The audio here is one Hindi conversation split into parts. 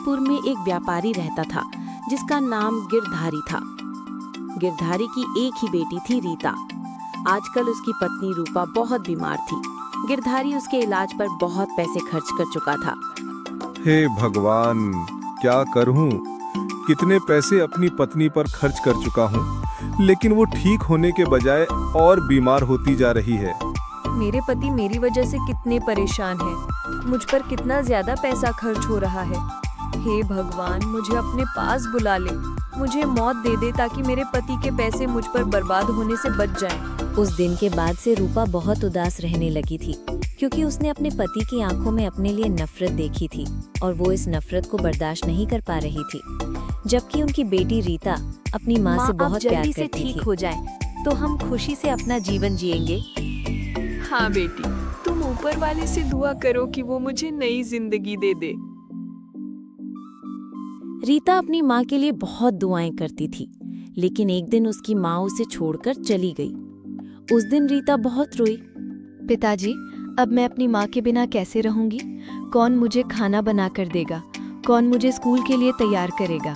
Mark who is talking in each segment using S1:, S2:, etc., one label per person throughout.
S1: जौनपुर में एक व्यापारी रहता था जिसका नाम गिरधारी था। गिरधारी की एक ही बेटी थी रीता। आजकल उसकी पत्नी रूपा बहुत बीमार थी। गिरधारी उसके इलाज पर बहुत पैसे खर्च कर चुका था।
S2: हे भगवान, क्या करूं? कितने पैसे अपनी पत्नी पर खर्च कर चुका हूं, लेकिन वो ठीक होने के बजाय और बीमार होती जा रही है।
S3: मेरे पति मेरी वजह से कितने परेशान हैं। मुझ पर कितना ज्यादा पैसा खर्च हो रहा है। हे भगवान, मुझे अपने पास बुला ले। मुझे मौत दे दे ताकि मेरे पति के पैसे मुझ पर बर्बाद होने से बच जाएं।
S4: उस दिन के बाद से रूपा बहुत उदास रहने लगी थी, क्योंकि उसने अपने पति की आंखों में अपने लिए नफरत देखी थी और वो इस नफरत को बर्दाश्त नहीं कर पा रही थी। जबकि उनकी बेटी रीता अपनी माँ से बहुत प्यार
S3: जल्दी से
S4: करती
S3: ठीक
S4: थी।
S3: हो जाए तो हम खुशी से अपना जीवन जिएंगे। हाँ बेटी, तुम ऊपर वाले से दुआ करो कि वो मुझे नई जिंदगी दे दे।
S1: रीता अपनी माँ के लिए बहुत दुआएं करती थी, लेकिन एक दिन उसकी माँ उसे छोड़कर चली गई। उस दिन रीता बहुत रोई।
S3: पिताजी, अब मैं अपनी माँ के बिना कैसे रहूंगी? कौन मुझे खाना बना कर देगा? कौन मुझे स्कूल के लिए तैयार करेगा?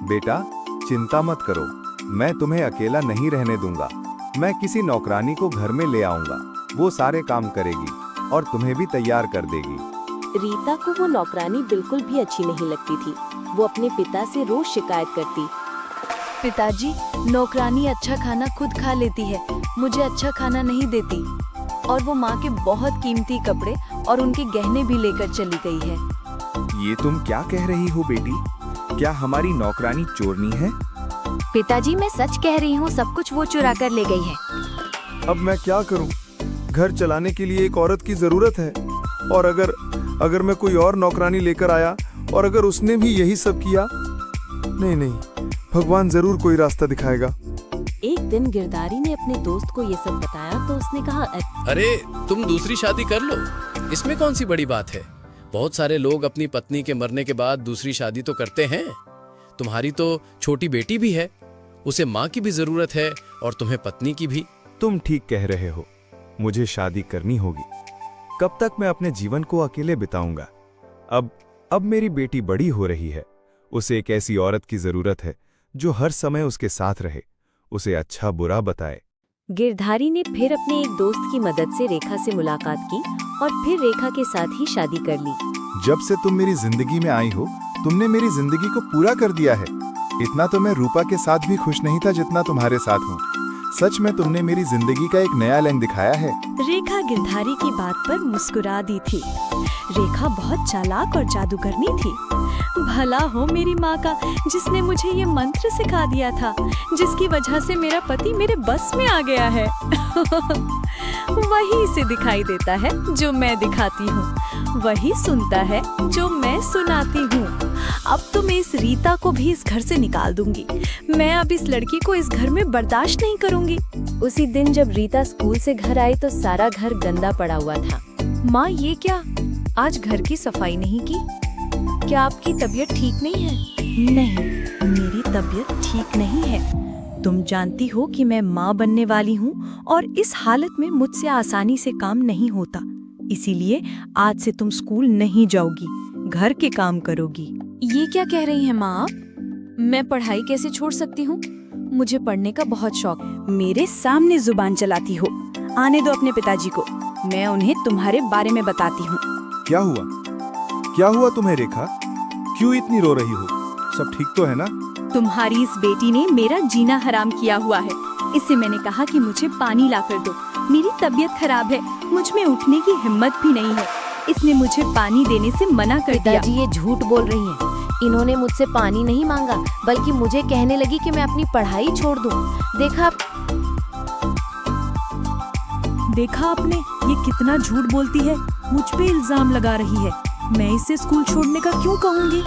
S2: बेटा, चिंता मत करो, मैं तुम्हें अकेला नहीं रहने दूंगा। मैं किसी नौकरानी को घर में ले आऊंगा, वो सारे काम करेगी और तुम्हें भी तैयार कर देगी।
S1: रीता को वो नौकरानी बिल्कुल भी अच्छी नहीं लगती थी। वो अपने पिता से रोज शिकायत करती।
S3: पिताजी, नौकरानी अच्छा खाना खुद खा लेती है, मुझे अच्छा खाना नहीं देती। और वो माँ के बहुत कीमती कपड़े और उनके गहने भी लेकर चली गई है।
S2: ये तुम क्या कह रही हो बेटी? क्या हमारी नौकरानी चोरनी है?
S3: पिताजी, मैं सच कह रही हूँ, सब कुछ वो चुरा कर ले गई है।
S2: अब मैं क्या करूं? घर चलाने के लिए एक औरत की जरूरत है, और अगर मैं कोई और नौकरानी लेकर आया और अगर उसने भी यही सब किया, नहीं, भगवान जरूर कोई रास्ता दिखाएगा।
S1: एक दिन गिरधारी ने अपने दोस्त को ये सब बताया तो उसने कहा,
S5: अरे तुम दूसरी शादी कर लो, इसमें कौन सी बड़ी बात है। बहुत सारे लोग अपनी पत्नी के मरने के बाद दूसरी शादी तो करते हैं। तुम्हारी तो छोटी बेटी भी है, उसे माँ की भी जरूरत है और तुम्हें पत्नी की भी।
S2: तुम ठीक कह रहे हो, मुझे शादी करनी होगी। कब तक मैं अपने जीवन को अकेले बिताऊंगा? अब मेरी बेटी बड़ी हो रही है, उसे एक ऐसी औरत की जरूरत है जो हर समय उसके साथ रहे, उसे अच्छा बुरा बताए।
S4: गिरधारी ने फिर अपने एक दोस्त की मदद से रेखा से मुलाकात की और फिर रेखा के साथ ही शादी कर ली।
S2: जब से तुम मेरी जिंदगी में आई हो, तुमने मेरी जिंदगी को पूरा कर दिया है। इतना तो मैं रूपा के साथ भी खुश नहीं था जितना तुम्हारे साथ हूँ। सच में तुमने मेरी जिंदगी का एक नया रंग दिखाया है।
S3: रेखा गिरधारी की बात पर मुस्कुरा दी थी। रेखा बहुत चालाक और जादूगरनी थी। भला हो मेरी माँ का, जिसने मुझे ये मंत्र सिखा दिया था, जिसकी वजह से मेरा पति मेरे बस में आ गया है। वही इसे दिखाई देता है जो मैं दिखाती हूँ, वही सुनता है जो मैं सुनाती हूँ। अब तो मैं इस रीता को भी इस घर से निकाल दूंगी। मैं अब इस लड़की को इस घर में बर्दाश्त नहीं करूंगी।
S4: उसी दिन जब रीता स्कूल से घर आई तो सारा घर गंदा पड़ा हुआ था।
S3: माँ, ये क्या, आज घर की सफाई नहीं की? क्या आपकी तबीयत ठीक नहीं है? नहीं, मेरी तबीयत ठीक नहीं है। तुम जानती हो कि मैं माँ बनने वाली हूँ और इस हालत में मुझसे आसानी से काम नहीं होता। इसीलिए आज से तुम स्कूल नहीं जाओगी, घर के काम करोगी। ये क्या कह रही हैं माँ आप? मैं पढ़ाई कैसे छोड़ सकती हूँ? मुझे पढ़ने का बहुत शौक। मेरे सामने जुबान चलाती हो। आने दो अपने पिताजी को, मैं उन्हें तुम्हारे बारे में बताती हूँ।
S2: क्या हुआ तुम्हें रेखा? क्यों इतनी रो रही हो? सब ठीक तो है ना?
S3: तुम्हारी इस बेटी ने मेरा जीना हराम किया हुआ है। इससे मैंने कहा कि मुझे पानी ला कर दो। मेरी तबीयत खराब है, मुझ में उठने की हिम्मत भी नहीं है। इसने मुझे पानी देने से मना कर दिया।
S4: पिताजी ये झूठ बोल रही हैं। इन्होंने मुझसे पानी नहीं मांगा, बल्कि मुझे कहने लगी कि मैं अपनी पढ़ाई छोड़ दूं।
S3: देखा आपने, ये कितना झूठ बोलती है, मुझ पे इल्जाम लगा रही है। मैं इसे स्कूल छोड़ने का क्यों कहूँगी?